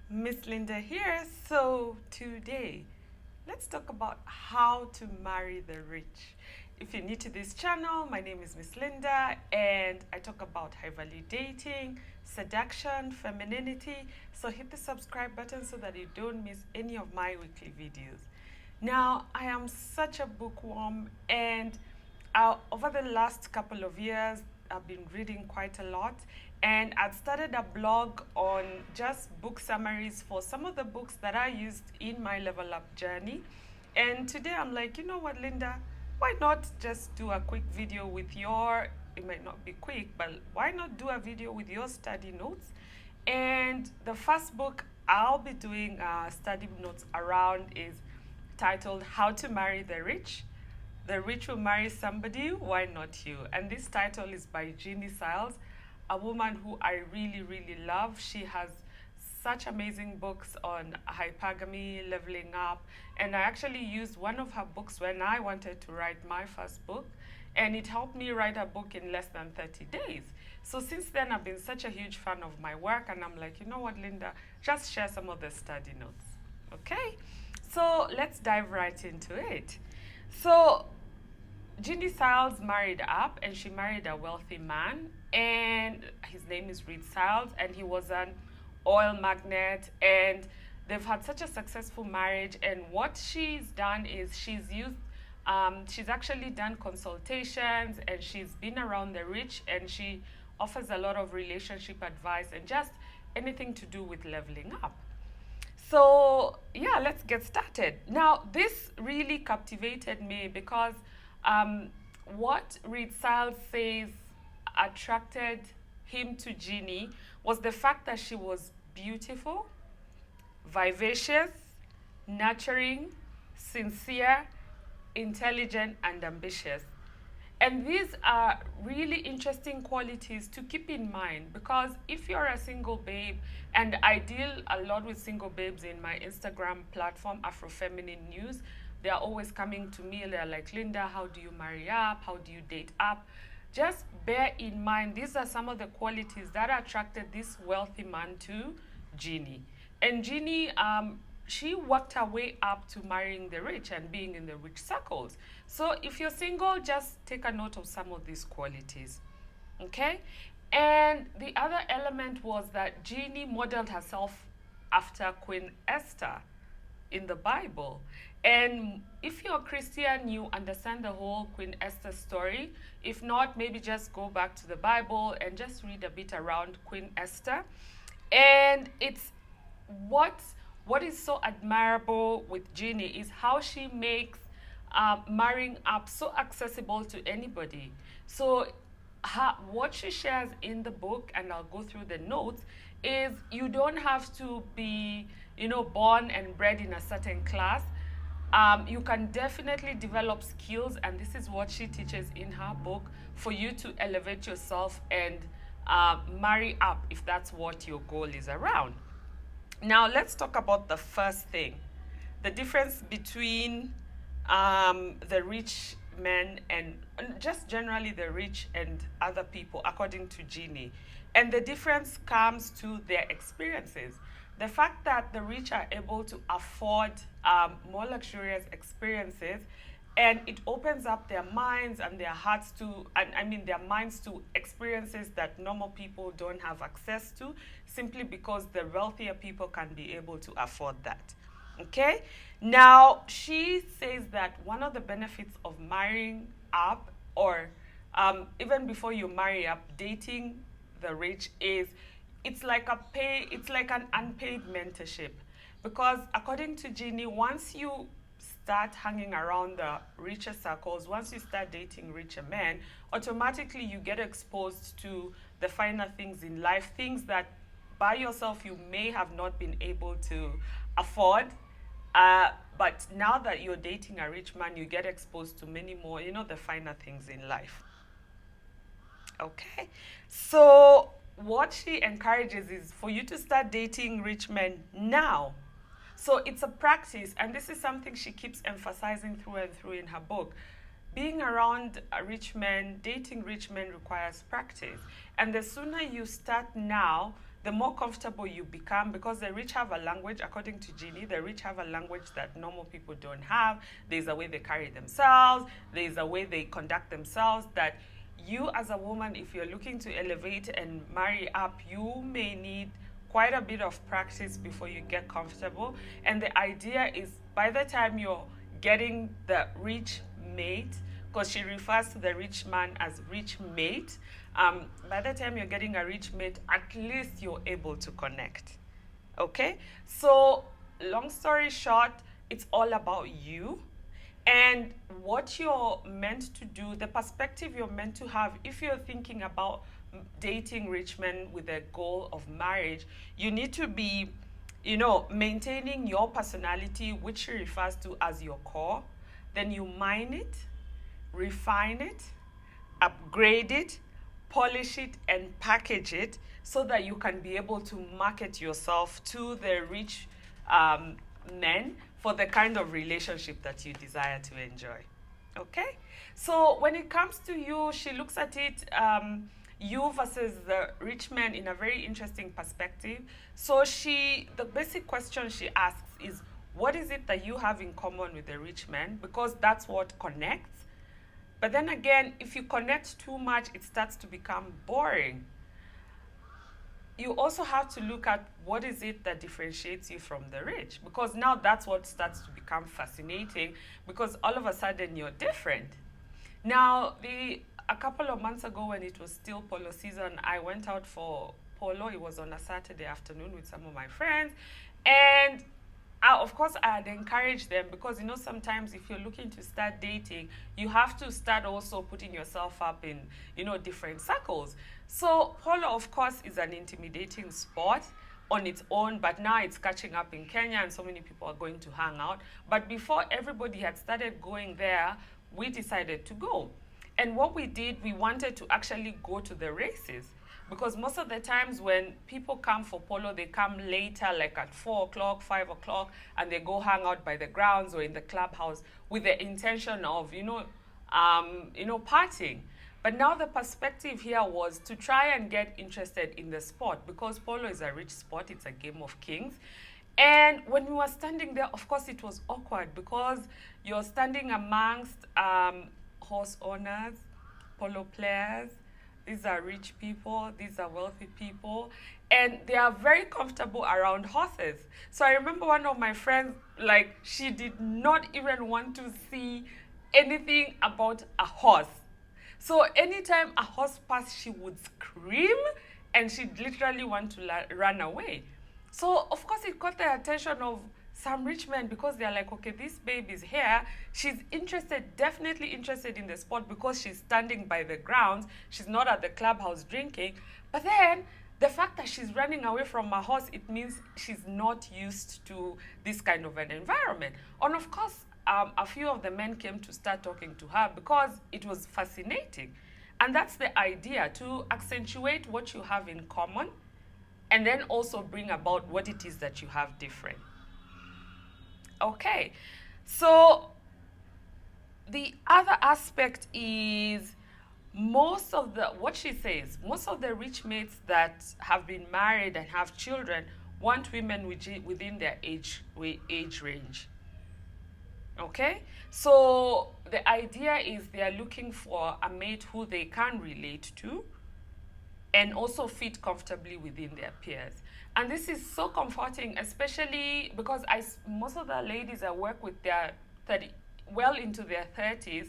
Miss Linda here. So today, let's talk about how to marry the rich. If you're new to this channel, my name is Miss Linda and I talk about high value dating, seduction, femininity. So hit the subscribe button so that you don't miss any of my weekly videos. Now, I am such a bookworm and over the last couple of years, I've been reading quite a lot, and I've started a blog on just book summaries for some of the books that I used in my level up journey. And today I'm like, you know what, Linda? Why not just do a quick video with your, it might not be quick, but why not do a video with your study notes? And the first book I'll be doing study notes around is titled How to Marry the Rich. The Rich Will Marry Somebody, Why Not You? And this title is by Ginie Sayles, a woman who I really, really love. She has such amazing books on hypergamy, leveling up, and I actually used one of her books when I wanted to write my first book, and it helped me write a book in less than 30 days. So since then, I've been such a huge fan of my work, and I'm like, you know what, Linda, just share some of the study notes, okay? So let's dive right into it. So Ginie Sayles married up, and she married a wealthy man, and his name is Sayles, and he was an oil magnate, and they've had such a successful marriage. And what she's done is she's actually done consultations, and she's been around the rich, and she offers a lot of relationship advice and just anything to do with leveling up. So yeah, let's get started. Now, this really captivated me because what Sayles says attracted him to Ginie was the fact that she was beautiful, vivacious, nurturing, sincere, intelligent, and ambitious. And these are really interesting qualities to keep in mind, because if you're a single babe, and I deal a lot with single babes in my Instagram platform, Afro-Feminine News, they're always coming to me. They're like, Linda, how do you marry up? How do you date up? Just bear in mind, these are some of the qualities that attracted this wealthy man to Ginie. And Ginie, she worked her way up to marrying the rich and being in the rich circles. So if you're single, just take a note of some of these qualities, okay? And the other element was that Ginie modeled herself after Queen Esther in the Bible. And if you're a Christian, you understand the whole Queen Esther story. If not, maybe just go back to the Bible and just read a bit around Queen Esther. And it's what is so admirable with Ginie is how she makes marrying up so accessible to anybody. So what she shares in the book, and I'll go through the notes, is you don't have to be, born and bred in a certain class. You can definitely develop skills, and this is what she teaches in her book, for you to elevate yourself and marry up if that's what your goal is around. Now, let's talk about the first thing, the difference between the rich men and just generally the rich and other people, according to Ginie. And the difference comes to their experiences. The fact that the rich are able to afford more luxurious experiences, and it opens up their minds and their hearts to, their minds to experiences that normal people don't have access to, simply because the wealthier people can be able to afford that. Okay? Now, she says that one of the benefits of marrying up, or even before you marry up, dating the rich, is it's like an unpaid mentorship. Because according to Ginie, once you start hanging around the richer circles, once you start dating richer men, automatically you get exposed to the finer things in life, things that by yourself you may have not been able to afford. But now that you're dating a rich man, you get exposed to many more, the finer things in life. Okay? So what she encourages is for you to start dating rich men now. So it's a practice, and this is something she keeps emphasizing through and through in her book. Being around rich men, dating rich men requires practice. And the sooner you start now, the more comfortable you become, because the rich have a language, according to Ginie, the rich have a language that normal people don't have. There's a way they carry themselves, there's a way they conduct themselves that you as a woman, if you're looking to elevate and marry up, you may need quite a bit of practice before you get comfortable. And the idea is by the time you're getting the rich mate, because she refers to the rich man as rich mate, by the time you're getting a rich mate, at least you're able to connect. Okay? So, long story short, it's all about you and what you're meant to do, the perspective you're meant to have. If you're thinking about dating rich men with a goal of marriage, you need to be, maintaining your personality, which she refers to as your core. Then you mine it, refine it, upgrade it, polish it, and package it so that you can be able to market yourself to the rich men for the kind of relationship that you desire to enjoy. Okay? So when it comes to you, she looks at it, you versus the rich man, in a very interesting perspective. So the basic question she asks is, what is it that you have in common with the rich man? Because that's what connects. But then again, if you connect too much, it starts to become boring. You also have to look at what is it that differentiates you from the rich, because now that's what starts to become fascinating, because all of a sudden you're different. Now, a couple of months ago when it was still polo season, I went out for polo. It was on a Saturday afternoon with some of my friends, and of course, I had encouraged them because, sometimes if you're looking to start dating, you have to start also putting yourself up in, different circles. So polo, of course, is an intimidating sport on its own, but now it's catching up in Kenya and so many people are going to hang out. But before everybody had started going there, we decided to go. And what we did, we wanted to actually go to the races. Because most of the times when people come for polo, they come later, like at 4 o'clock, 5 o'clock, and they go hang out by the grounds or in the clubhouse with the intention of, partying. But now the perspective here was to try and get interested in the sport, because polo is a rich sport, it's a game of kings. And when we were standing there, of course, it was awkward because you're standing amongst horse owners, polo players. These are rich people, these are wealthy people, and they are very comfortable around horses. So I remember one of my friends, she did not even want to see anything about a horse. So anytime a horse passed, she would scream and she'd literally want to run away. So of course it caught the attention of some rich men, because they're like, okay, this babe is here. She's interested, definitely interested in the sport because she's standing by the grounds. She's not at the clubhouse drinking. But then the fact that she's running away from a horse, it means she's not used to this kind of an environment. And of course, a few of the men came to start talking to her because it was fascinating. And that's the idea, to accentuate what you have in common and then also bring about what it is that you have different. Okay, so the other aspect is what she says, most of the rich mates that have been married and have children want women within their age range. Okay, so the idea is they are looking for a mate who they can relate to and also fit comfortably within their peers. And this is so comforting, especially because most of the ladies I work with, they're well into their 30s,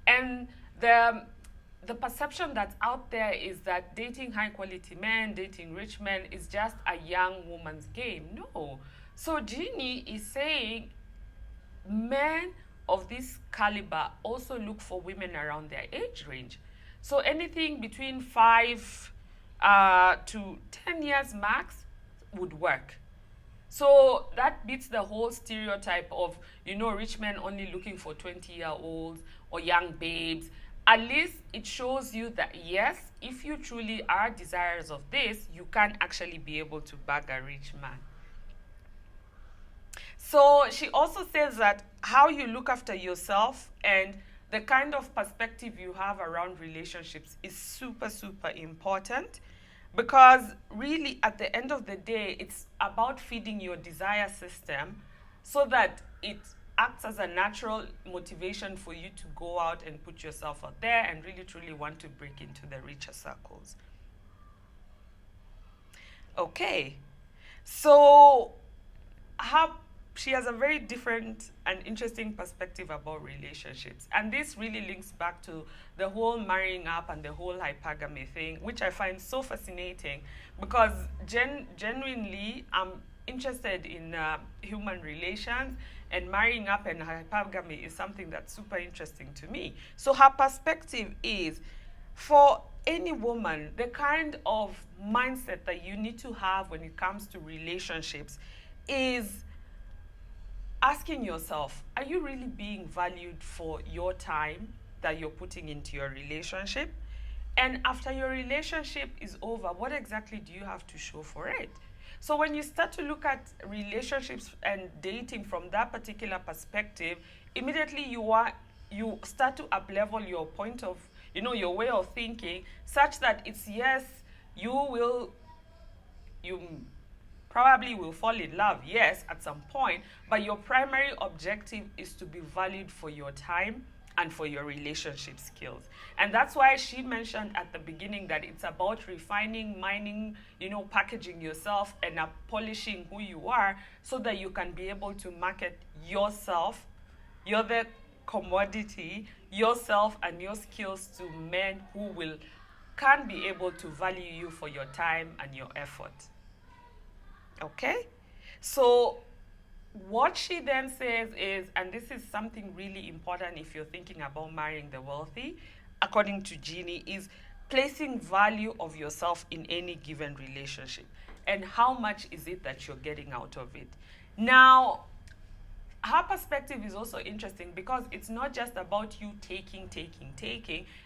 and the perception that's out there is that dating high quality men, dating rich men is just a young woman's game. No. So Ginie is saying men of this caliber also look for women around their age range. So anything between 5 to 10 years max would work. So that beats the whole stereotype of, rich men only looking for 20-year-olds or young babes. At least it shows you that, yes, if you truly are desirous of this, you can actually be able to bag a rich man. So she also says that how you look after yourself and the kind of perspective you have around relationships is super, super important, Because really, at the end of the day, it's about feeding your desire system so that it acts as a natural motivation for you to go out and put yourself out there and really truly want to break into the richer circles. Okay, so how she has a very different and interesting perspective about relationships, and this really links back to the whole marrying up and the whole hypergamy thing, which I find so fascinating because genuinely I'm interested in human relations, and marrying up and hypergamy is something that's super interesting to me. So her perspective is, for any woman, the kind of mindset that you need to have when it comes to relationships is asking yourself, are you really being valued for your time that you're putting into your relationship? And after your relationship is over, what exactly do you have to show for it? So when you start to look at relationships and dating from that particular perspective, immediately you start to uplevel your point of, your way of thinking, such that it's, yes, you probably will fall in love, yes, at some point, but your primary objective is to be valued for your time and for your relationship skills. And that's why she mentioned at the beginning that it's about refining, mining, packaging yourself and polishing who you are so that you can be able to market yourself. You're the commodity, yourself and your skills, to men who can be able to value you for your time and your effort. Okay? So what she then says is, and this is something really important if you're thinking about marrying the wealthy, according to Ginie, is placing value of yourself in any given relationship. And how much is it that you're getting out of it? Now, her perspective is also interesting because it's not just about you taking.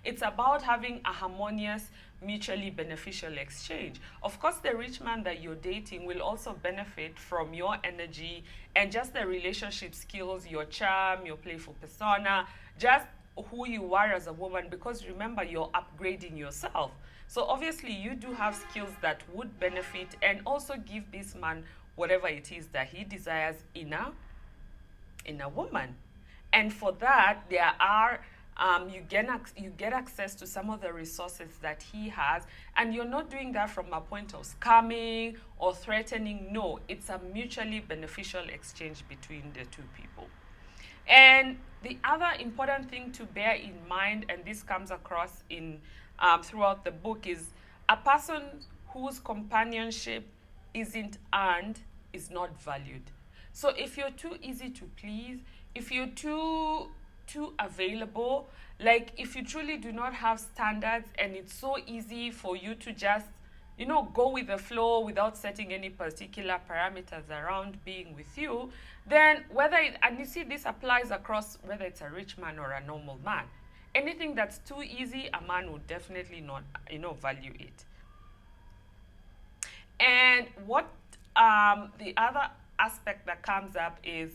It's about having a harmonious, mutually beneficial exchange. Of course, the rich man that you're dating will also benefit from your energy and just the relationship skills, your charm, your playful persona, just who you are as a woman, because remember, you're upgrading yourself. So obviously you do have skills that would benefit and also give this man whatever it is that he desires in a woman. And for that, there are you get access to some of the resources that he has, and you're not doing that from a point of scamming or threatening. No, it's a mutually beneficial exchange between the two people. And the other important thing to bear in mind, and this comes across in throughout the book, is a person whose companionship isn't earned is not valued. So if you're too easy to please, if you're too available, like if you truly do not have standards and it's so easy for you to just go with the flow without setting any particular parameters around being with you, then and you see this applies across whether it's a rich man or a normal man. Anything that's too easy, a man would definitely not value it. And what the other aspect that comes up is,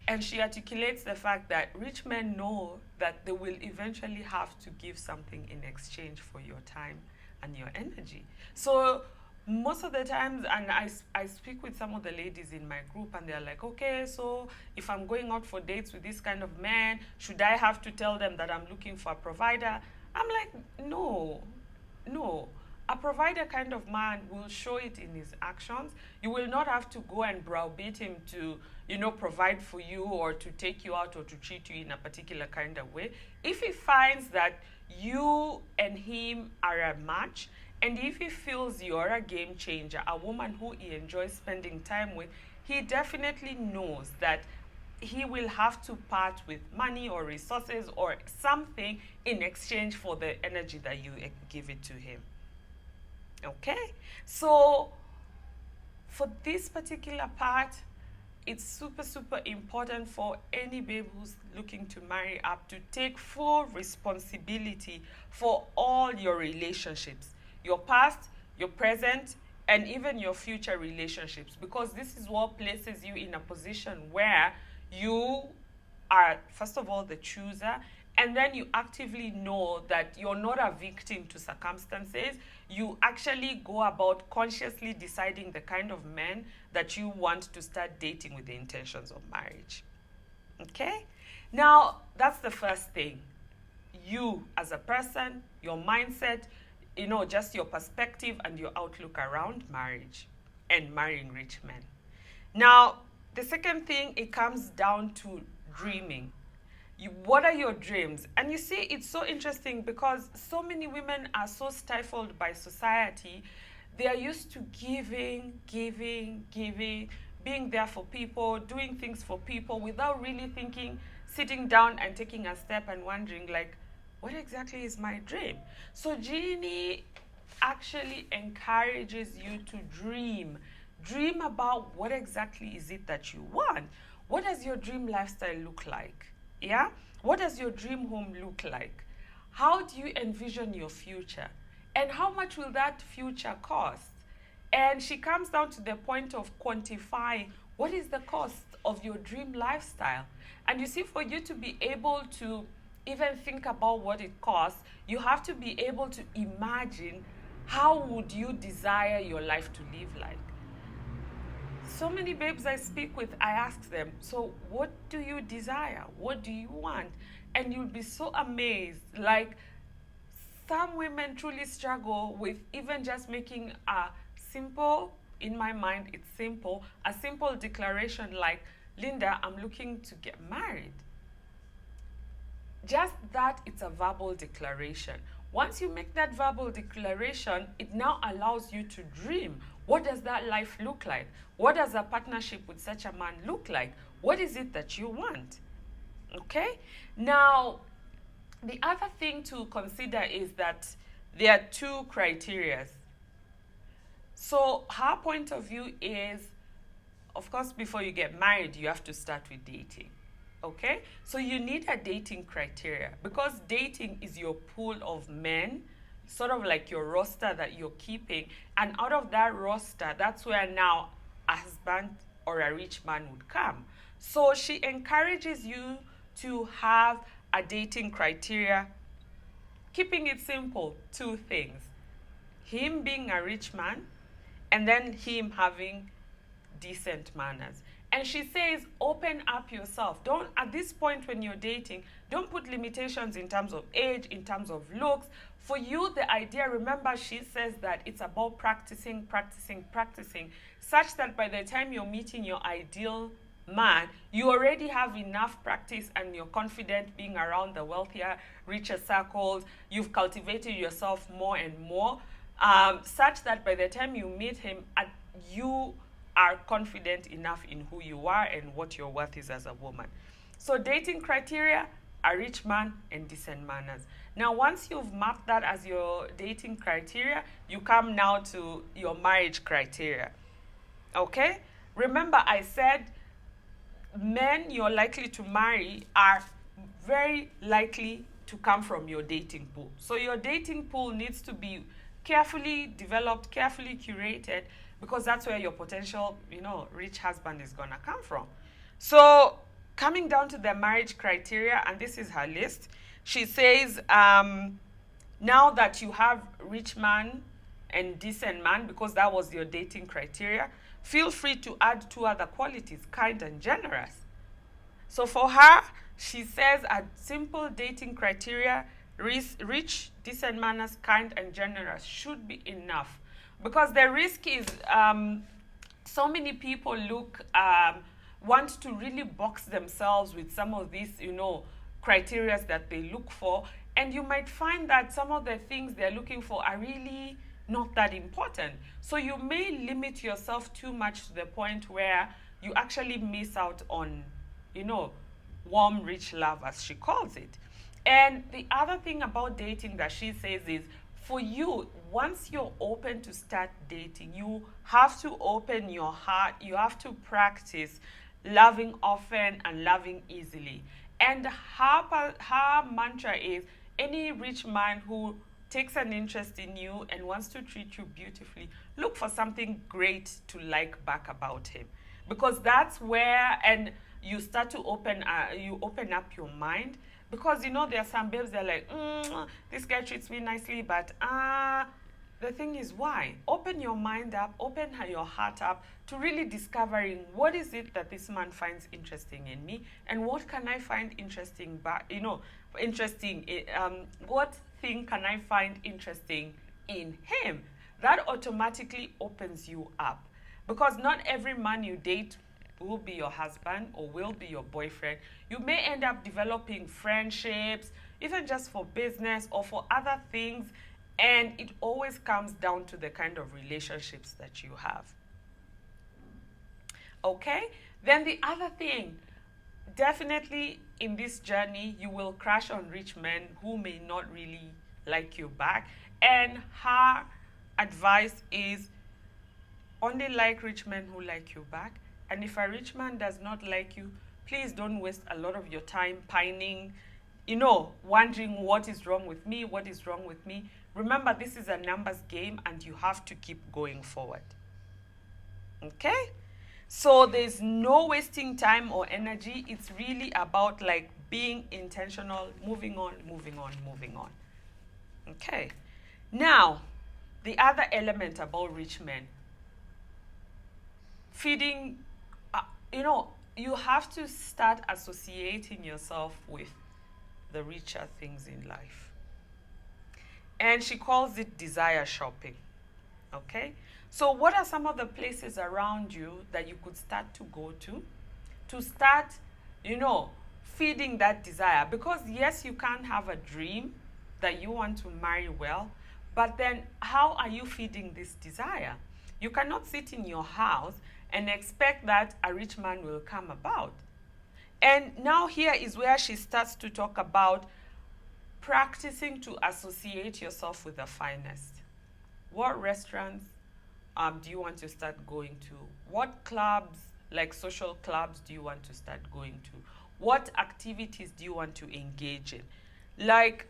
and she articulates the fact that rich men know that they will eventually have to give something in exchange for your time and your energy. So most of the times, and I speak with some of the ladies in my group, and they're like, okay, so if I'm going out for dates with this kind of man, should I have to tell them that I'm looking for a provider? I'm like, no. A provider kind of man will show it in his actions. You will not have to go and browbeat him to, provide for you or to take you out or to treat you in a particular kind of way. If he finds that you and him are a match, and if he feels you're a game changer, a woman who he enjoys spending time with, he definitely knows that he will have to part with money or resources or something in exchange for the energy that you give it to him. Okay, so for this particular part, it's super important for any babe who's looking to marry up to take full responsibility for all your relationships, your past, your present, and even your future relationships, because this is what places you in a position where you are, first of all, the chooser, and then you actively know that you're not a victim to circumstances. You actually go about consciously deciding the kind of men that you want to start dating with the intentions of marriage. Okay? Now, that's the first thing. You as a person, your mindset, just your perspective and your outlook around marriage and marrying rich men. Now, the second thing, it comes down to dreaming. What are your dreams? And you see, it's so interesting because so many women are so stifled by society. They are used to giving, giving, giving, being there for people, doing things for people without really thinking, sitting down and taking a step and wondering, like, what exactly is my dream? So Ginie actually encourages you to dream. Dream about what exactly is it that you want. What does your dream lifestyle look like? Yeah? What does your dream home look like? How do you envision your future? And how much will that future cost? And she comes down to the point of quantifying what is the cost of your dream lifestyle. And you see, for you to be able to even think about what it costs, you have to be able to imagine how would you desire your life to live like. So many babes I speak with, I ask them, so what do you desire? What do you want? And you'll be so amazed. Like, some women truly struggle with even just making a simple, in my mind, it's simple, a simple declaration like, Linda, I'm looking to get married. Just that, it's a verbal declaration. Once you make that verbal declaration, it now allows you to dream. What does that life look like? What does a partnership with such a man look like? What is it that you want? Okay? Now, the other thing to consider is that there are two criteria. So her point of view is, of course, before you get married, you have to start with dating. Okay? So you need a dating criteria, because dating is your pool of men, sort of like your roster that you're keeping. And out of that roster, that's where now a husband or a rich man would come. So she encourages you to have a dating criteria, keeping it simple, two things. Him being a rich man, and then him having decent manners. And she says, open up yourself. Don't, at this point when you're dating, don't put limitations in terms of age, in terms of looks. For you, the idea, remember, she says that it's about practicing, practicing, practicing, such that by the time you're meeting your ideal man, you already have enough practice and you're confident being around the wealthier, richer circles. You've cultivated yourself more and more, such that by the time you meet him, you are confident enough in who you are and what your worth is as a woman. So dating criteria, a rich man and decent manners. Now, once you've mapped that as your dating criteria, you come now to your marriage criteria. Okay? Remember, I said men you're likely to marry are very likely to come from your dating pool. So your dating pool needs to be carefully developed, carefully curated, because that's where your potential, rich husband is gonna come from. So coming down to the marriage criteria, and this is her list, she says, now that you have rich man and decent man, because that was your dating criteria, feel free to add two other qualities, kind and generous. So for her, she says a simple dating criteria, rich, decent manners, kind and generous should be enough. Because the risk is so many people want to really box themselves with some of these, criteria that they look for. And you might find that some of the things they're looking for are really not that important. So you may limit yourself too much to the point where you actually miss out on, warm, rich love, as she calls it. And the other thing about dating that she says is, for you, once you're open to start dating, you have to open your heart. You have to practice loving often and loving easily. And her mantra is, any rich man who takes an interest in you and wants to treat you beautifully, look for something great to like back about him. because that's where, and you start to you open up your mind, because you know there are some babes that are like, this guy treats me nicely, but the thing is, why? Open your mind up, open your heart up to really discovering what is it that this man finds interesting in me, and what can I find interesting, but what thing can I find interesting in him? That automatically opens you up, because not every man you date will be your husband or will be your boyfriend. You may end up developing friendships, even just for business or for other things, and it always comes down to the kind of relationships that you have. Okay? Then the other thing, definitely in this journey, you will crush on rich men who may not really like you back. And her advice is only like rich men who like you back. And if a rich man does not like you, please don't waste a lot of your time pining, wondering what is wrong with me, what is wrong with me. Remember, this is a numbers game and you have to keep going forward. Okay? So there's no wasting time or energy. It's really about like being intentional, moving on, moving on, moving on. Okay. Now, the other element about rich men, feeding, you have to start associating yourself with the richer things in life. And she calls it desire shopping. Okay? So what are some of the places around you that you could start to go to start, feeding that desire? Because yes, you can have a dream that you want to marry well, but then how are you feeding this desire? You cannot sit in your house and expect that a rich man will come about. And now here is where she starts to talk about practicing to associate yourself with the finest. What restaurants do you want to start going to? What clubs, like social clubs, do you want to start going to? What activities do you want to engage in? Like,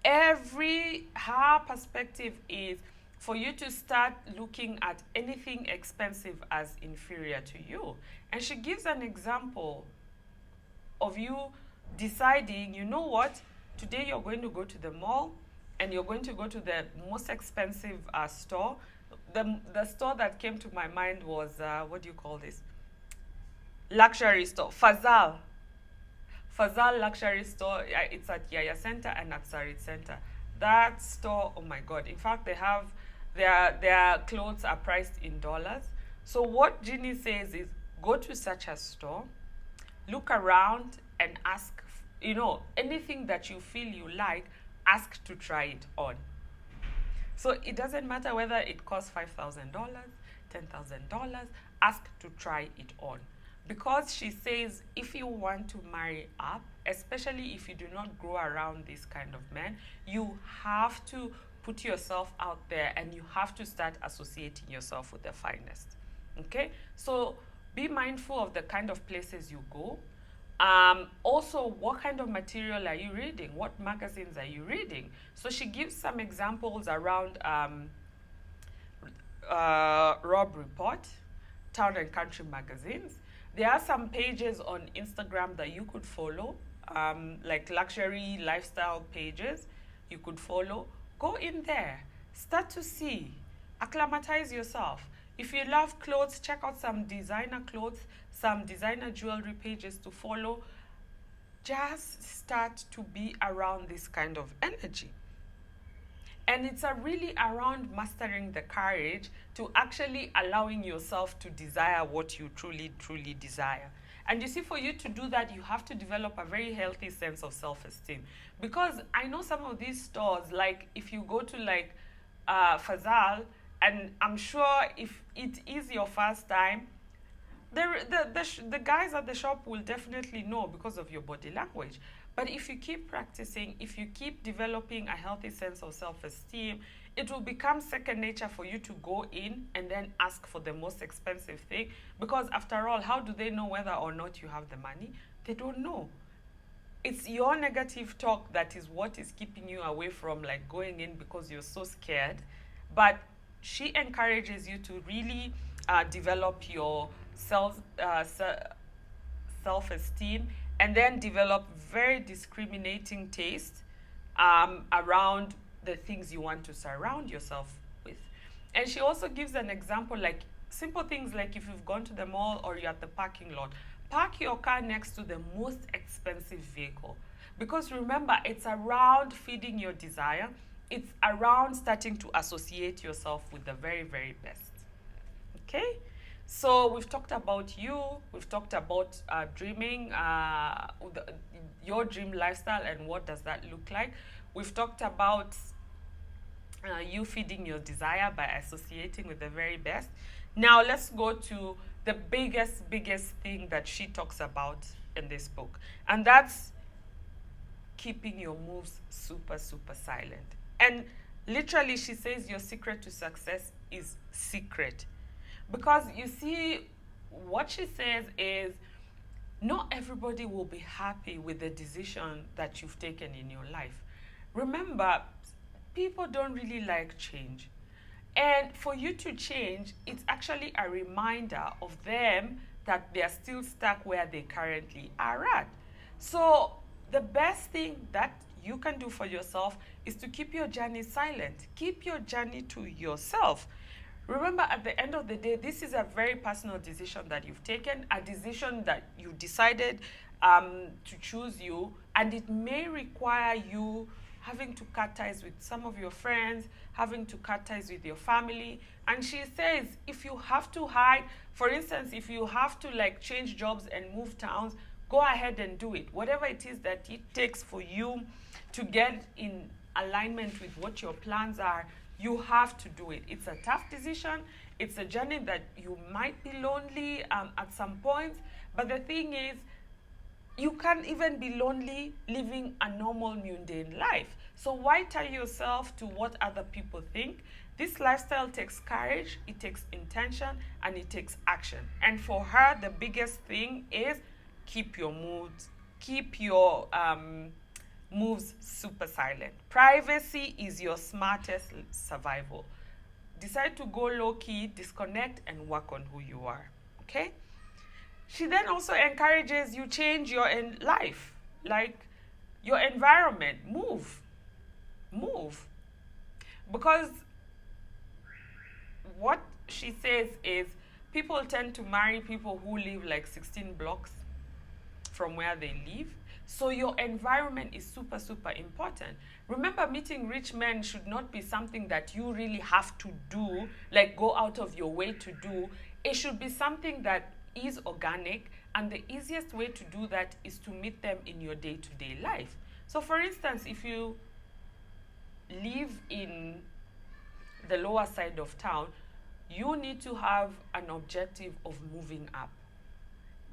her perspective is for you to start looking at anything expensive as inferior to you. And she gives an example of you deciding, you know what, today you're going to go to the mall and you're going to go to the most expensive store. The store that came to my mind was, what do you call this? Luxury store, Fazal luxury store. It's at Yaya Center and at Sarit Center. That store, oh my God. In fact, they have, their clothes are priced in dollars. So what Ginie says is, go to such a store, look around and ask, anything that you feel you like, ask to try it on. So it doesn't matter whether it costs $5,000, $10,000, ask to try it on. Because she says, if you want to marry up, especially if you do not grow around this kind of men, you have to put yourself out there and you have to start associating yourself with the finest. Okay? So be mindful of the kind of places you go. Also, what kind of material are you reading? What magazines are you reading? So she gives some examples around Rob Report, Town and Country magazines. There are some pages on Instagram that you could follow, like luxury lifestyle pages you could follow. Go in there, start to see, acclimatize yourself. If you love clothes, check out some designer clothes, some designer jewelry pages to follow. Just start to be around this kind of energy. And it's really around mastering the courage to actually allowing yourself to desire what you truly, truly desire. And you see, for you to do that, you have to develop a very healthy sense of self-esteem. Because I know some of these stores, like if you go to like Fazal, and I'm sure if it is your first time, the guys at the shop will definitely know because of your body language. But if you keep practicing, if you keep developing a healthy sense of self-esteem, it will become second nature for you to go in and then ask for the most expensive thing. Because after all, how do they know whether or not you have the money? They don't know. It's your negative talk that is what is keeping you away from like going in because you're so scared. But she encourages you to really develop your self self-esteem, and then develop very discriminating taste around the things you want to surround yourself with. And she also gives an example, like simple things like if you've gone to the mall or you're at the parking lot, park your car next to the most expensive vehicle. Because remember, it's around feeding your desire, it's around starting to associate yourself with the very, very best. Okay? So we've talked about you, we've talked about dreaming, your dream lifestyle and what does that look like. We've talked about you feeding your desire by associating with the very best. Now let's go to the biggest thing that she talks about in this book. And that's keeping your moves super, super silent. And literally, she says your secret to success is secret. Because you see, what she says is not everybody will be happy with the decision that you've taken in your life. Remember, people don't really like change. And for you to change, it's actually a reminder of them that they're still stuck where they currently are at. So the best thing that you can do for yourself is to keep your journey silent. Keep your journey to yourself. Remember, at the end of the day, this is a very personal decision that you've taken, a decision that you decided to choose you, and it may require you having to cut ties with some of your friends, having to cut ties with your family. And she says, if you have to hide, for instance, if you have to like change jobs and move towns, go ahead and do it. Whatever it is that it takes for you to get in alignment with what your plans are, you have to do it. It's a tough decision. It's a journey that you might be lonely at some points. But the thing is, you can't even be lonely living a normal mundane life. So why tie yourself to what other people think? This lifestyle takes courage, it takes intention, and it takes action. And for her, the biggest thing is keep your moods, keep your moves super silent. Privacy is your smartest survival. Decide to go low key, disconnect, and work on who you are. Okay? She then also encourages you change your life, like your environment. Move. Because what she says is people tend to marry people who live like 16 blocks from where they live. So your environment is super, super important. Remember, meeting rich men should not be something that you really have to do, like go out of your way to do. It should be something that is organic, and the easiest way to do that is to meet them in your day-to-day life. So for instance, if you live in the lower side of town, you need to have an objective of moving up.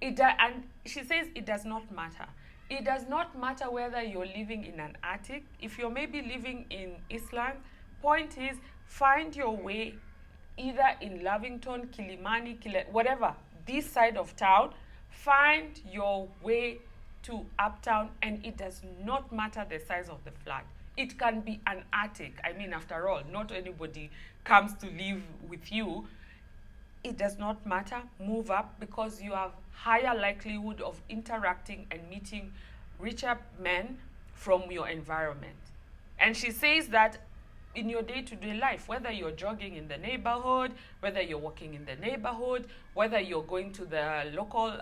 And she says it does not matter. It does not matter whether you're living in an attic. If you're maybe living in Eastland, point is find your way either in Lavington, Kilimani, whatever, this side of town, find your way to uptown, and it does not matter the size of the flat. It can be an attic. I mean, after all, not anybody comes to live with you. It does not matter. Move up, because you have higher likelihood of interacting and meeting richer men from your environment. And she says that in your day-to-day life, whether you're jogging in the neighborhood, whether you're walking in the neighborhood, whether you're going to the local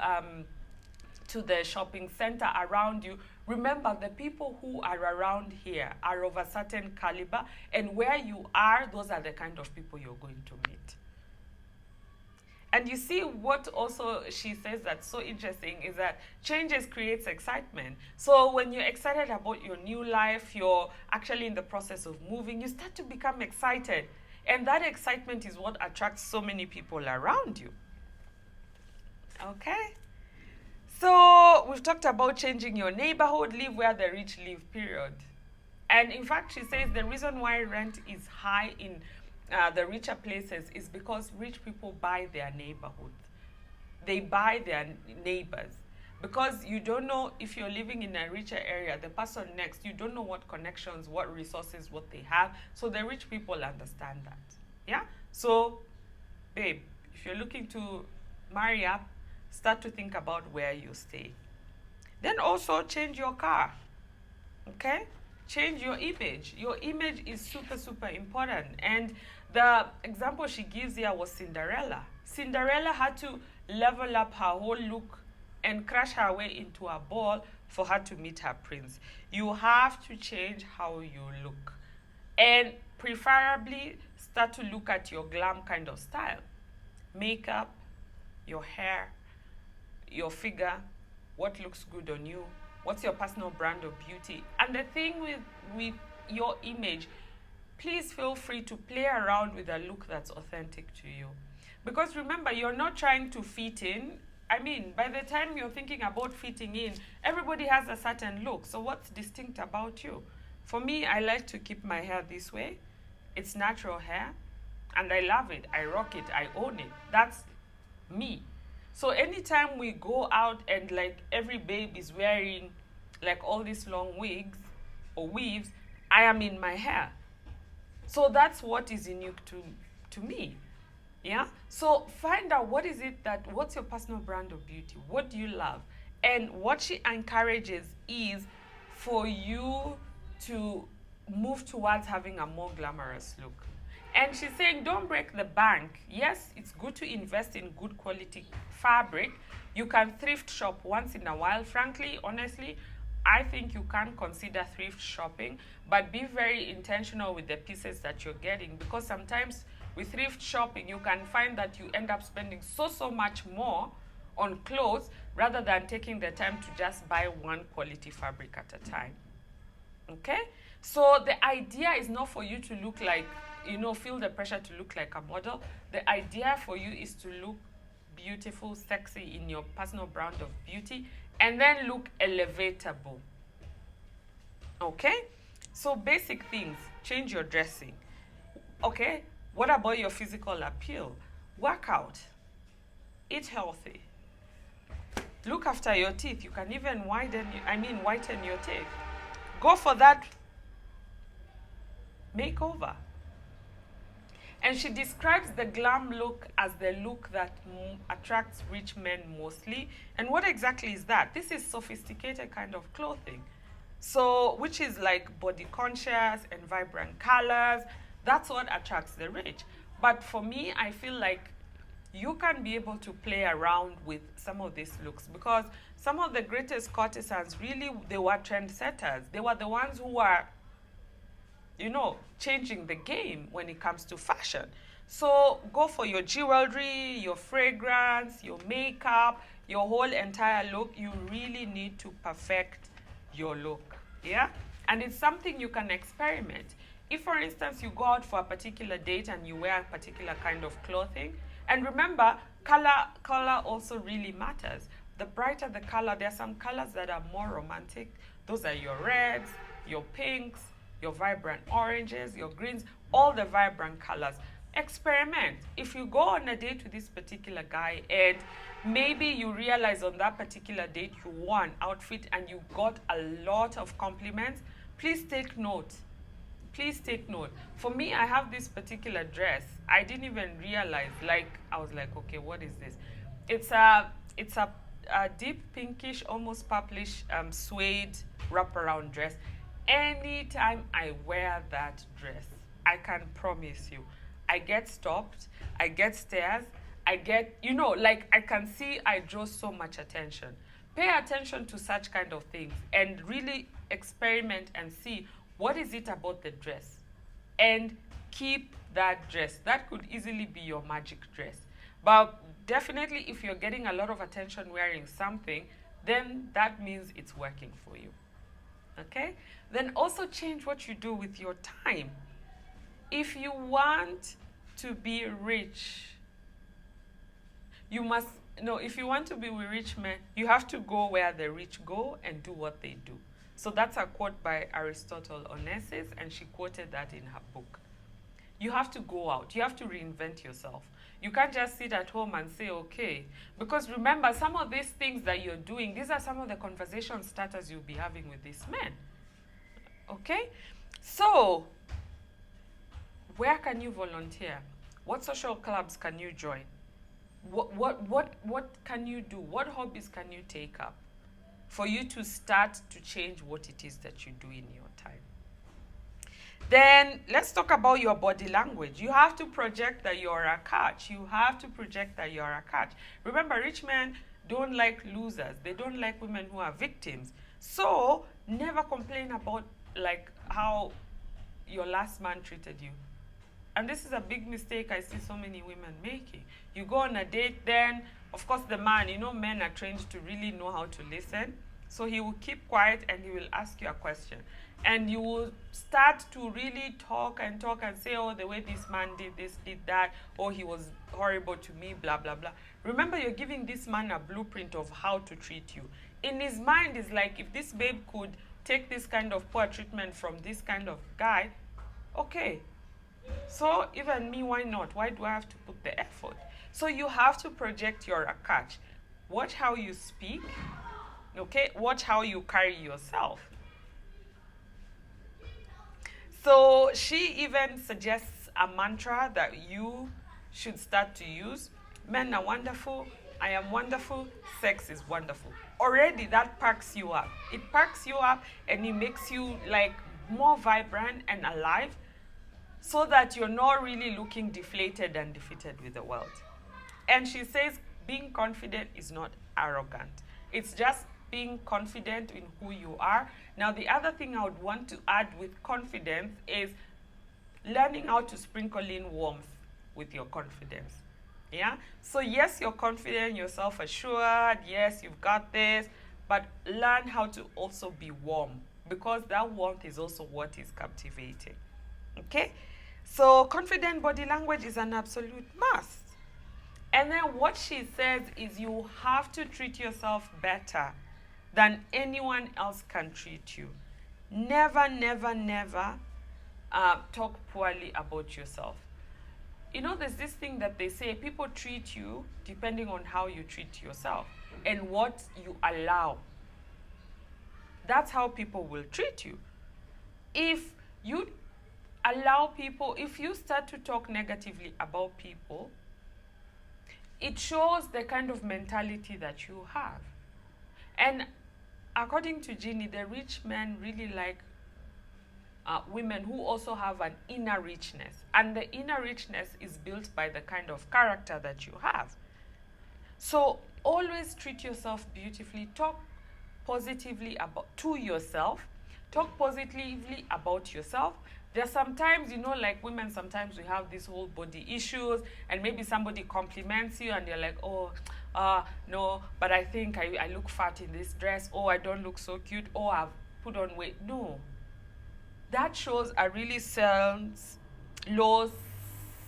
to the shopping center around you, remember the people who are around here are of a certain caliber, and where you are, those are the kind of people you're going to meet. And you see what also she says that's so interesting is that changes creates excitement. So when you're excited about your new life, you're actually in the process of moving, you start to become excited. And that excitement is what attracts so many people around you. Okay? So we've talked about changing your neighborhood, live where the rich live, period. And in fact, she says the reason why rent is high in the richer places is because rich people buy their neighborhood. They buy their neighbors. Because you don't know, if you're living in a richer area, the person next, you don't know what connections, what resources, what they have. So the rich people understand that. Yeah? So, babe, if you're looking to marry up, start to think about where you stay. Then also change your car. Okay? Change your image. Your image is super, super important. And the example she gives here was Cinderella. Cinderella had to level up her whole look and crash her way into a ball for her to meet her prince. You have to change how you look. And preferably start to look at your glam kind of style. Makeup, your hair, your figure, what looks good on you, what's your personal brand of beauty. And the thing with your image, please feel free to play around with a look that's authentic to you. Because remember, you're not trying to fit in. I mean, by the time you're thinking about fitting in, everybody has a certain look. So what's distinct about you? For me, I like to keep my hair this way. It's natural hair, and I love it. I rock it. I own it. That's me. So anytime we go out and like every babe is wearing like all these long wigs or weaves, I am in my hair. So that's what is unique to me. Yeah? So find out what's your personal brand of beauty? What do you love? And what she encourages is for you to move towards having a more glamorous look. And she's saying, don't break the bank. Yes, it's good to invest in good quality fabric. You can thrift shop once in a while. Frankly, honestly, I think you can consider thrift shopping, but be very intentional with the pieces that you're getting, because sometimes with thrift shopping, you can find that you end up spending so much more on clothes rather than taking the time to just buy one quality fabric at a time. Okay? So the idea is not for you to look like, feel the pressure to look like a model. The idea for you is to look beautiful, sexy in your personal brand of beauty, and then look elevatable. Okay? So basic things, change your dressing. Okay? What about your physical appeal? Work out. Eat healthy. Look after your teeth. You can even whiten your teeth. Go for that makeover. And she describes the glam look as the look that attracts rich men mostly. And what exactly is that? This is sophisticated kind of clothing. So, which is like body conscious and vibrant colors. That's what attracts the rich. But for me, I feel like you can be able to play around with some of these looks, because some of the greatest courtesans, really, they were trendsetters. They were the ones who were changing the game when it comes to fashion. So go for your jewelry, your fragrance, your makeup, your whole entire look. You really need to perfect your look, yeah? And it's something you can experiment. If, for instance, you go out for a particular date and you wear a particular kind of clothing, and remember, color also really matters. The brighter the color, there are some colors that are more romantic. Those are your reds, your pinks, your vibrant oranges, your greens, all the vibrant colors. Experiment. If you go on a date with this particular guy and maybe you realize on that particular date you wore an outfit and you got a lot of compliments, please take note. Please take note. For me, I have this particular dress. I didn't even realize, I was like, okay, what is this? It's a deep pinkish, almost purplish suede wraparound dress. Anytime I wear that dress, I can promise you, I get stopped, I get stares, I get, I can see I draw so much attention. Pay attention to such kind of things and really experiment and see what is it about the dress. And keep that dress. That could easily be your magic dress. But definitely if you're getting a lot of attention wearing something, then that means it's working for you. Okay? Then also change what you do with your time. If you want to be rich, if you want to be with rich men, you have to go where the rich go and do what they do. So that's a quote by Aristotle Onassis, and she quoted that in her book. You have to go out. You have to reinvent yourself. You can't just sit at home and say, okay. Because remember, some of these things that you're doing, these are some of the conversation starters you'll be having with these men. Okay? So, where can you volunteer? What social clubs can you join? What can you do? What hobbies can you take up for you to start to change what it is that you do in your time? Then let's talk about your body language. You have to project that you're a catch. You have to project that you're a catch. Remember, rich men don't like losers. They don't like women who are victims. So never complain about like how your last man treated you. And this is a big mistake I see so many women making. You go on a date, then, of course, the man, men are trained to really know how to listen. So he will keep quiet and he will ask you a question. And you will start to really talk and say, oh, the way this man did this, did that, oh, he was horrible to me, blah, blah, blah. Remember, you're giving this man a blueprint of how to treat you. In his mind, it's like, if this babe could take this kind of poor treatment from this kind of guy, okay. So even me, why not? Why do I have to put the effort? So you have to project your catch. Watch how you speak, okay? Watch how you carry yourself. So she even suggests a mantra that you should start to use. Men are wonderful. I am wonderful. Sex is wonderful. Already that perks you up. It perks you up and it makes you like more vibrant and alive, so that you're not really looking deflated and defeated with the world. And she says being confident is not arrogant. It's just being confident in who you are. Now, the other thing I would want to add with confidence is learning how to sprinkle in warmth with your confidence. Yeah? So yes, you're confident, you're self-assured, yes, you've got this, but learn how to also be warm, because that warmth is also what is captivating. Okay? So confident body language is an absolute must. And then what she says is you have to treat yourself better than anyone else can treat you. Never, never, never talk poorly about yourself. There's this thing that they say, people treat you depending on how you treat yourself and what you allow. That's how people will treat you. If you allow people, if you start to talk negatively about people, it shows the kind of mentality that you have. And according to Ginie, the rich men really like women who also have an inner richness. And the inner richness is built by the kind of character that you have. So always treat yourself beautifully. Talk positively to yourself. Talk positively about yourself. There's sometimes, like women, sometimes we have these whole body issues, and maybe somebody compliments you and you're like, oh, no, but I think I look fat in this dress. Oh, I don't look so cute. Oh, I've put on weight. No. That shows a really low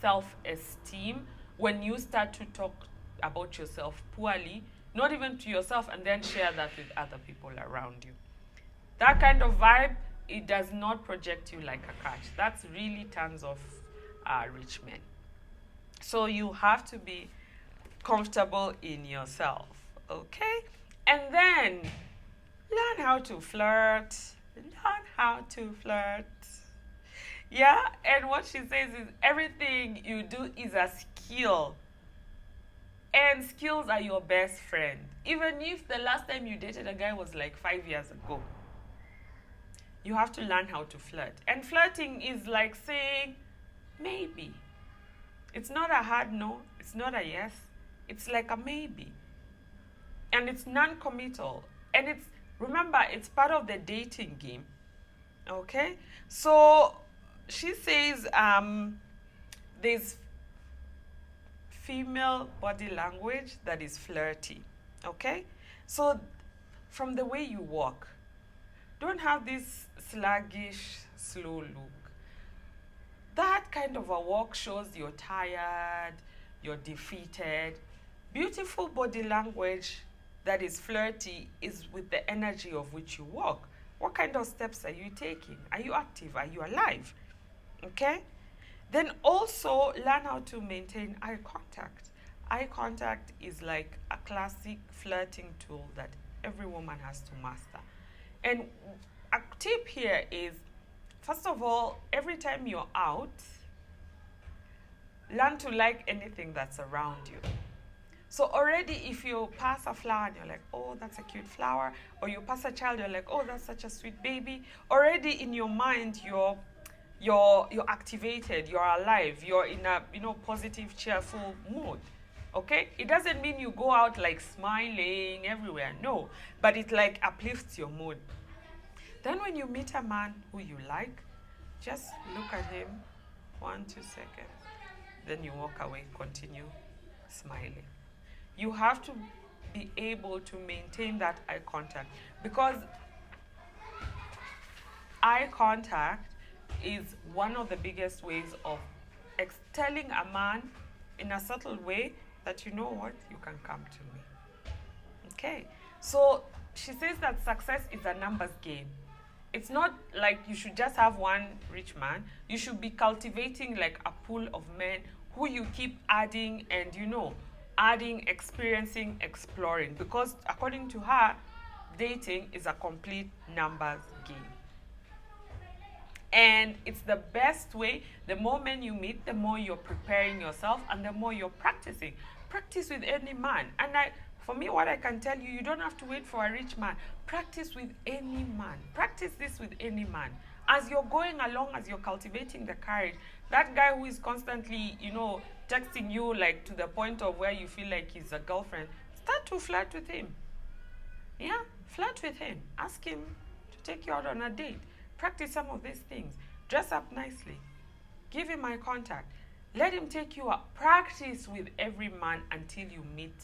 self-esteem when you start to talk about yourself poorly, not even to yourself, and then share that with other people around you. That kind of vibe, it does not project you like a catch. That's really tons of rich men. So you have to be comfortable in yourself, okay? And then learn how to flirt. Learn how to flirt. Yeah, and what she says is everything you do is a skill. And skills are your best friend. Even if the last time you dated a guy was like 5 years ago, you have to learn how to flirt. And flirting is like saying maybe. It's not a hard no. It's not a yes. It's like a maybe. And it's non-committal. And remember, it's part of the dating game. Okay? So she says there's female body language that is flirty. Okay? So from the way you walk, don't have this sluggish, slow look. That kind of a walk shows you're tired, you're defeated. Beautiful body language that is flirty is with the energy of which you walk. What kind of steps are you taking? Are you active? Are you alive? Okay? Then also learn how to maintain eye contact. Eye contact is like a classic flirting tool that every woman has to master. And a tip here is, first of all, every time you're out, learn to like anything that's around you. So already if you pass a flower and you're like, oh, that's a cute flower, or you pass a child, you're like, oh, that's such a sweet baby, already in your mind you're activated, you're alive, you're in a positive, cheerful mood. Okay? It doesn't mean you go out like smiling everywhere. No. But it like uplifts your mood. Then when you meet a man who you like, just look at him 1-2 seconds. Then you walk away, continue smiling. You have to be able to maintain that eye contact, because eye contact is one of the biggest ways of telling a man in a subtle way that, you know what, you can come to me. Okay, so she says that success is a numbers game. It's not like you should just have one rich man. You should be cultivating like a pool of men who you keep adding and, adding, experiencing, exploring. Because according to her, dating is a complete numbers game. And it's the best way. The more men you meet, the more you're preparing yourself and the more you're practicing. Practice with any man. And for me, what I can tell you, you don't have to wait for a rich man. Practice with any man. Practice this with any man. As you're going along, as you're cultivating the courage, that guy who is constantly, texting you like to the point of where you feel like he's a girlfriend, start to flirt with him. Yeah, flirt with him. Ask him to take you out on a date. Practice some of these things. Dress up nicely. Give him eye contact. Let him take you out. Practice with every man until you meet,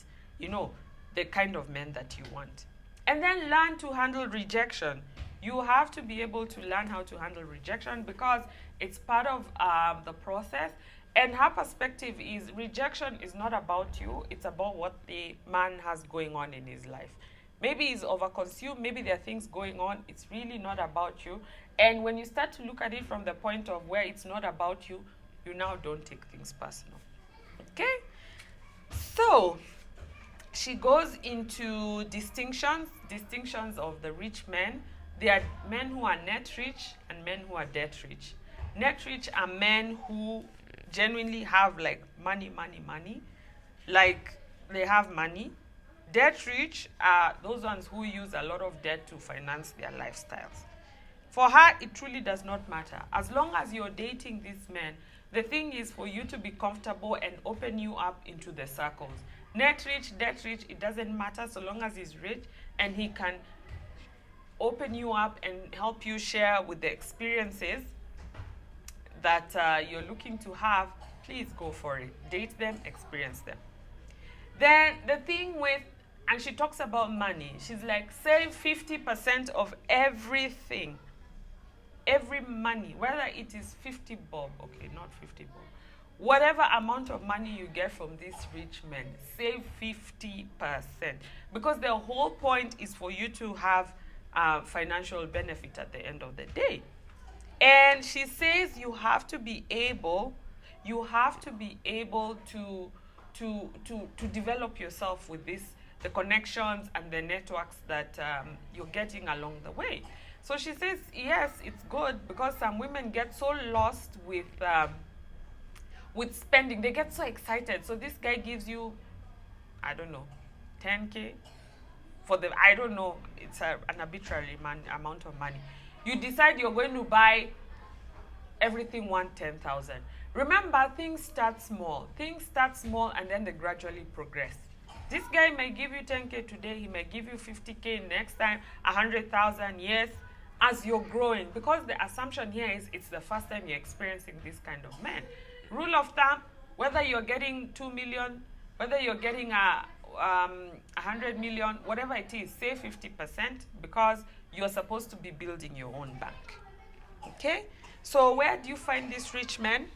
the kind of men that you want. And then learn to handle rejection. You have to be able to learn how to handle rejection because it's part of the process. And her perspective is rejection is not about you. It's about what the man has going on in his life. Maybe he's overconsumed. Maybe there are things going on. It's really not about you. And when you start to look at it from the point of where it's not about you, you now don't take things personal. Okay? So, she goes into distinctions of the rich men. There are men who are net rich and men who are debt rich. Net rich are men who genuinely have like money. Like they have money. Debt rich are those ones who use a lot of debt to finance their lifestyles. For her, it truly does not matter. As long as you're dating these men, the thing is for you to be comfortable and open you up into the circles. Net rich, debt rich, it doesn't matter so long as he's rich and he can open you up and help you share with the experiences that you're looking to have. Please go for it. Date them, experience them. Then the thing with, and she talks about money. She's like, save 50% of everything. Every money, whether it is 50 bob, okay, not 50 bob, whatever amount of money you get from these rich men, save 50%. Because the whole point is for you to have financial benefit at the end of the day. And she says you have to be able to develop yourself with the connections and the networks that you're getting along the way. So she says, yes, it's good because some women get so lost with spending. They get so excited. So this guy gives you, I don't know, 10K for the, I don't know, it's an arbitrary amount of money. You decide you're going to buy everything 10,000. Remember, things start small. Things start small and then they gradually progress. This guy may give you 10K today. He may give you 50K next time, 100,000, yes, as you're growing. Because the assumption here is it's the first time you're experiencing this kind of men. Rule of thumb, whether you're getting 2 million, whether you're getting 100 million, whatever it is, say 50% because you're supposed to be building your own bank. Okay? So where do you find these rich men?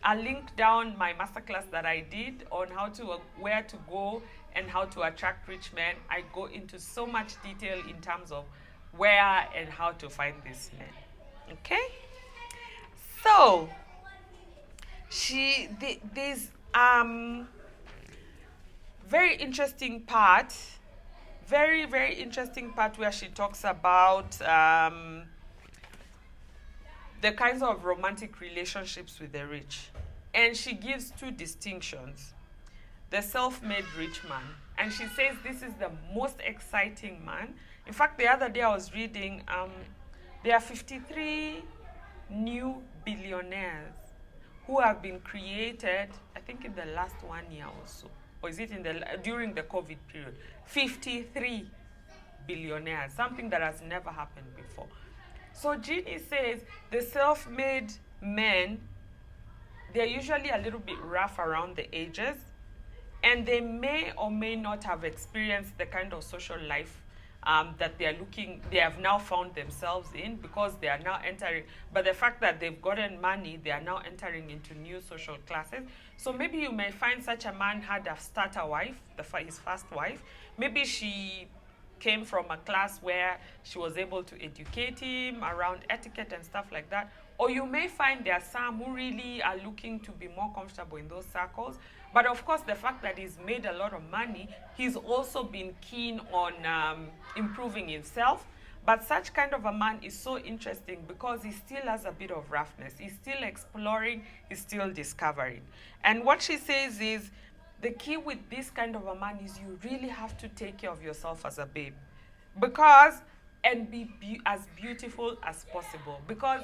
I'll link down my masterclass that I did on where to go and how to attract rich men. I go into so much detail in terms of where and how to find these men. Okay? So, this very interesting part, very, very interesting part where she talks about the kinds of romantic relationships with the rich. And she gives two distinctions. the self-made rich man. And she says this is the most exciting man. In fact, the other day I was reading, there are 53 new billionaires who have been created, I think in the last 1 year or so. Or is it during the COVID period? 53 billionaires, something that has never happened before. So Ginie says the self-made men, they're usually a little bit rough around the edges, and they may or may not have experienced the kind of social life that they have now found themselves in, because they are now entering, but the fact that they've gotten money, they are now entering into new social classes. So maybe you may find such a man had a starter wife, his first wife. Maybe she came from a class where she was able to educate him around etiquette and stuff like that. Or you may find there are some who really are looking to be more comfortable in those circles. But of course, the fact that he's made a lot of money, he's also been keen on improving himself. But such kind of a man is so interesting because he still has a bit of roughness. He's still exploring, he's still discovering. And what she says is, the key with this kind of a man is you really have to take care of yourself as a babe. And be as beautiful as possible. Because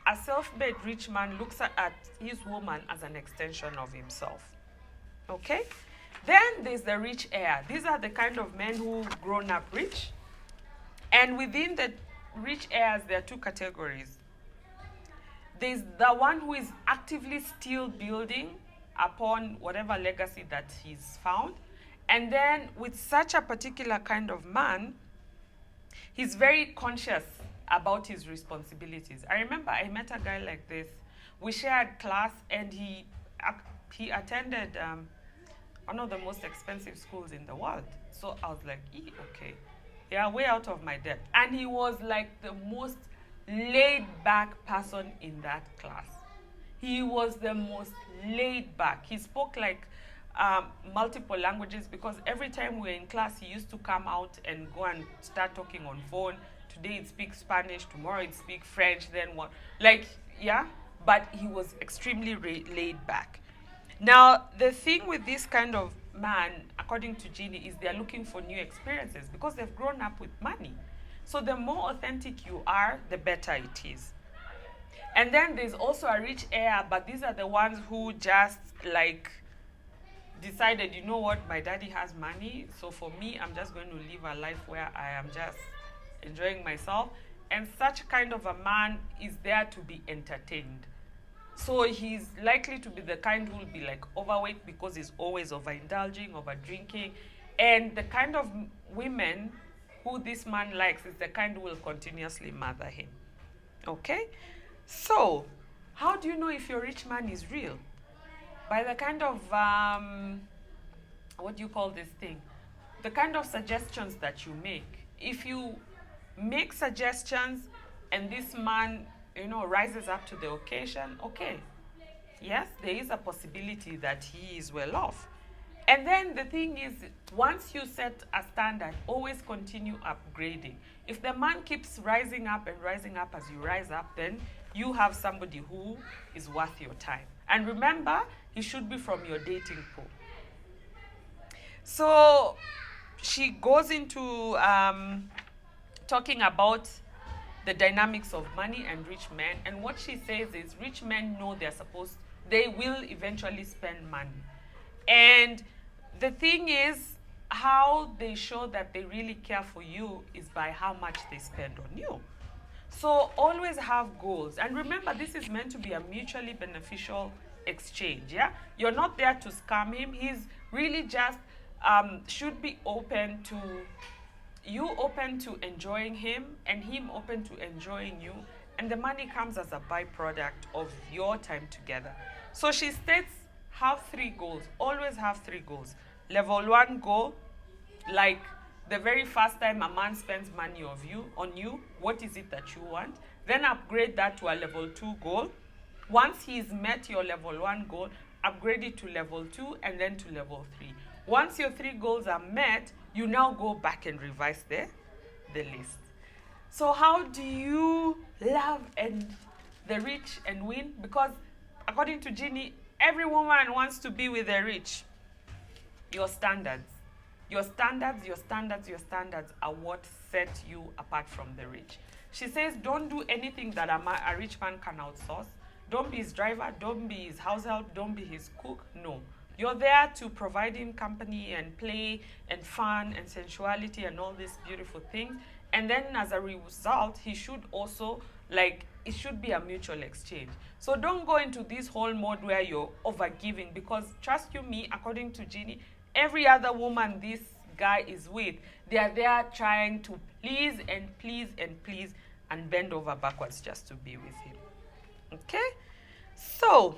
a self-made rich man looks at his woman as an extension of himself. Okay? Then there's the rich heir. These are the kind of men who've grown up rich. And within the rich heirs, there are two categories. There's the one who is actively still building upon whatever legacy that he's found. And then with such a particular kind of man, he's very conscious about his responsibilities. I remember I met a guy like this. We shared class, and he attended one of the most expensive schools in the world. So I was like, okay, yeah, way out of my depth. And he was like the most laid back person in that class. He was the most laid back. He spoke like multiple languages, because every time we were in class, he used to come out and go and start talking on phone. Today it speaks Spanish, tomorrow it speaks French, then what? But he was extremely laid back. Now, the thing with this kind of man, according to Ginie, is they're looking for new experiences because they've grown up with money. So the more authentic you are, the better it is. And then there's also a rich heir, but these are the ones who just like decided, you know what, my daddy has money, so for me, I'm just going to live a life where I am just enjoying myself. And such kind of a man is there to be entertained. So he's likely to be the kind who will be like overweight because he's always overindulging, overdrinking. And the kind of women who this man likes is the kind who will continuously mother him. Okay? So, how do you know if your rich man is real? By the kind of, what do you call this thing? The kind of suggestions that you make. If you make suggestions and this man, rises up to the occasion, okay. Yes, there is a possibility that he is well off. And then the thing is, once you set a standard, always continue upgrading. If the man keeps rising up as you rise up, then you have somebody who is worth your time. And remember, he should be from your dating pool. So she goes into talking about the dynamics of money and rich men. And what she says is rich men know they will eventually spend money. And the thing is, how they show that they really care for you is by how much they spend on you. So always have goals. And remember, this is meant to be a mutually beneficial exchange, yeah? You're not there to scam him. He's really just should be open to enjoying him, and him open to enjoying you. And the money comes as a byproduct of your time together. So she states, have 3 goals. Always have 3 goals. Level 1 goal, like the very first time a man spends money on you, what is it that you want? Then upgrade that to a level 2 goal. Once he's met your level 1 goal, upgrade it to level 2 and then to level 3. Once your 3 goals are met, you now go back and revise the list. So how do you love the rich and win? Because according to Ginie, every woman wants to be with the rich. Your standards. Your standards are what set you apart from the rich. She says, don't do anything that a rich man can outsource. Don't be his driver, don't be his house help, don't be his cook. No. You're there to provide him company and play and fun and sensuality and all these beautiful things. And then as a result, he should also, like, it should be a mutual exchange. So don't go into this whole mode where you're overgiving, because trust you me, according to Ginie, every other woman this guy is with, they are there trying to please and please and please and bend over backwards just to be with him. Okay? So,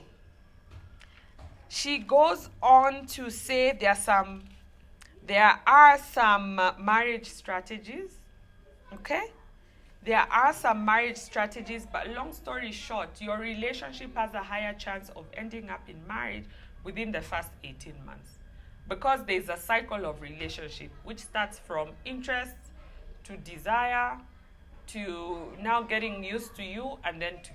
she goes on to say there are some marriage strategies. Okay? There are some marriage strategies, but long story short, your relationship has a higher chance of ending up in marriage within the first 18 months. Because there's a cycle of relationship, which starts from interest to desire to now getting used to you and then to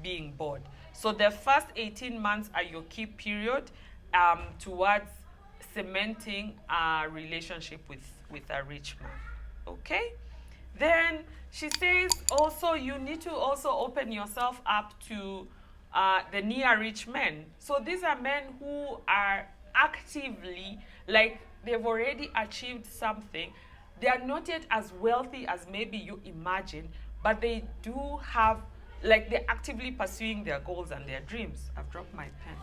being bored. So the first 18 months are your key period towards cementing a relationship with a rich man. Okay? Then she says also you need to also open yourself up to the near rich men. So these are men who are actively, like, they've already achieved something. They are not yet as wealthy as maybe you imagine, but they do have, like, they're actively pursuing their goals and their dreams. I've dropped my pen.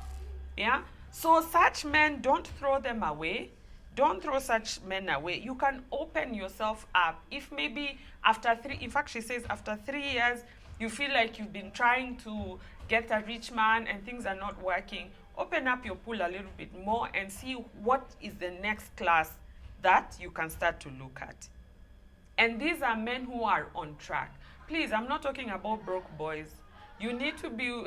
Yeah? So such men, don't throw them away. Don't throw such men away. You can open yourself up. If maybe after 3, in fact, she says after 3 years, you feel like you've been trying to get a rich man and things are not working, open up your pool a little bit more and see what is the next class that you can start to look at. And these are men who are on track. Please, I'm not talking about broke boys. You need to be,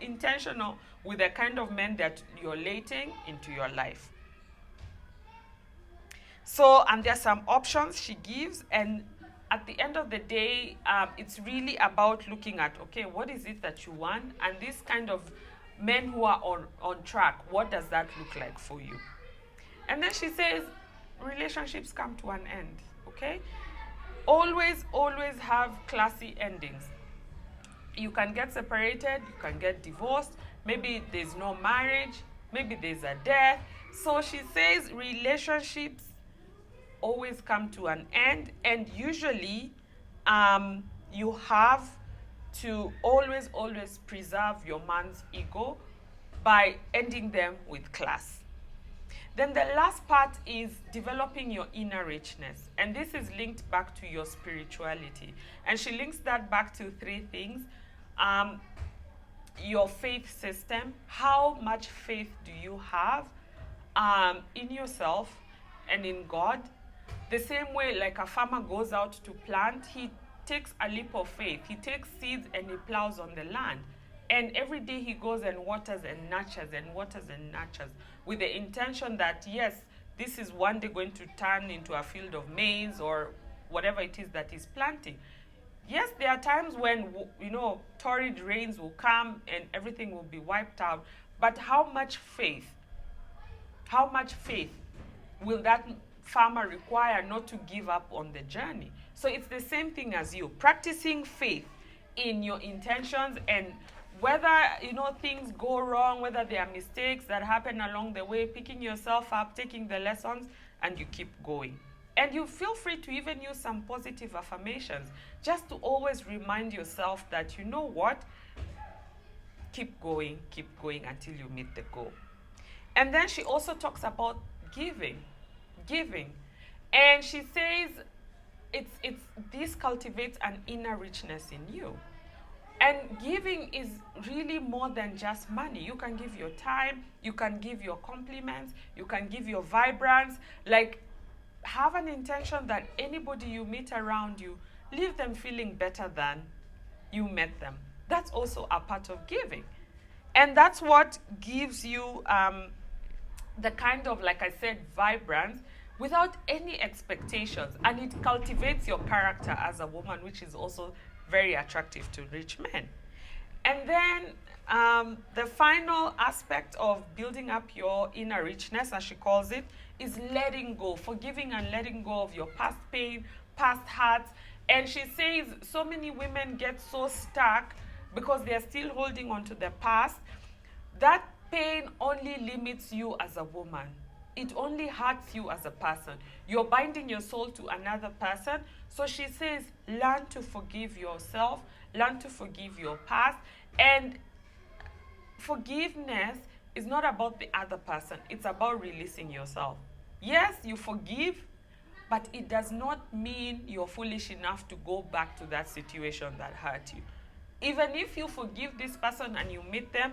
intentional with the kind of men that you're letting into your life. So, and there's some options she gives, and at the end of the day, it's really about looking at, okay, what is it that you want? And this kind of men who are on track, what does that look like for you? And then she says, relationships come to an end, okay? Always have classy endings. You can get separated, you can get divorced, maybe there's no marriage, maybe there's a death. So she says relationships always come to an end, and usually you have to always preserve your man's ego by ending them with class. Then the last part is developing your inner richness, and this is linked back to your spirituality, and she links that back to 3 things. Your faith system. How much faith do you have in yourself and in God? The same way, like a farmer goes out to plant, he takes a leap of faith. He takes seeds and he plows on the land. And every day he goes and waters and nurtures and waters and nurtures with the intention that, yes, this is one day going to turn into a field of maize or whatever it is that he's planting. Yes, there are times when, torrid rains will come and everything will be wiped out. But how much faith will that farmer require not to give up on the journey? So it's the same thing as you, practicing faith in your intentions, and whether things go wrong, whether there are mistakes that happen along the way, picking yourself up, taking the lessons, and you keep going. And you feel free to even use some positive affirmations just to always remind yourself that, you know what, keep going until you meet the goal. And then she also talks about giving. And she says this cultivates an inner richness in you. And giving is really more than just money. You can give your time, you can give your compliments, you can give your vibrance. Like, have an intention that anybody you meet around you, leave them feeling better than you met them. That's also a part of giving. And that's what gives you the kind of, like I said, vibrance without any expectations. And it cultivates your character as a woman, which is also very attractive to rich men. And then the final aspect of building up your inner richness, as she calls it, is letting go, forgiving and letting go of your past pain, past hurts. And she says so many women get so stuck because they're still holding on to the past. That pain only limits you as a woman. It only hurts you as a person. You're binding your soul to another person. So she says, learn to forgive yourself, learn to forgive your past. And forgiveness is not about the other person, it's about releasing yourself. Yes, you forgive, but it does not mean you're foolish enough to go back to that situation that hurt you. Even if you forgive this person and you meet them,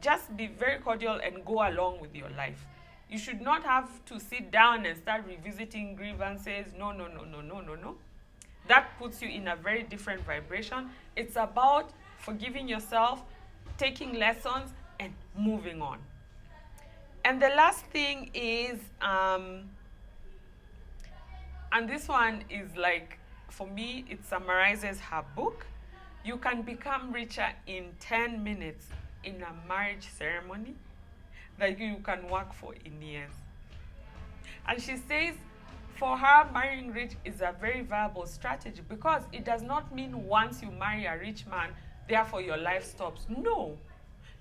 just be very cordial and go along with your life. You should not have to sit down and start revisiting grievances. No, no, no, no, no, no, no. That puts you in a very different vibration. It's about forgiving yourself, taking lessons, and moving on. And the last thing is, and this one is like, for me, it summarizes her book. You can become richer in 10 minutes in a marriage ceremony that you can work for in years. And she says, for her, marrying rich is a very viable strategy because it does not mean once you marry a rich man, therefore your life stops. No.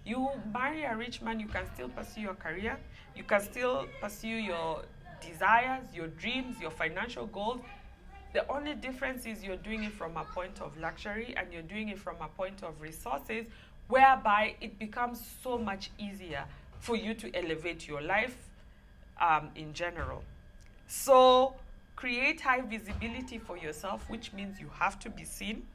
You marry a rich man, you can still pursue your career, you can still pursue your desires, your dreams, your financial goals. The only difference is you're doing it from a point of luxury and you're doing it from a point of resources, whereby it becomes so much easier for you to elevate your life in general. So create high visibility for yourself, which means you have to be seen.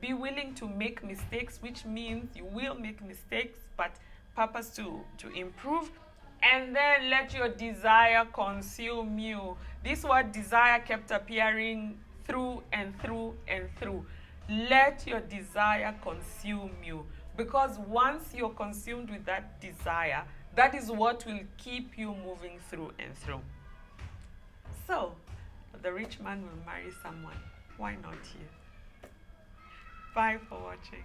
Be willing to make mistakes, which means you will make mistakes, but purpose to improve. And then let your desire consume you. This word desire kept appearing through and through and through. Let your desire consume you. Because once you're consumed with that desire, that is what will keep you moving through and through. So, the rich man will marry someone. Why not you? Bye for watching.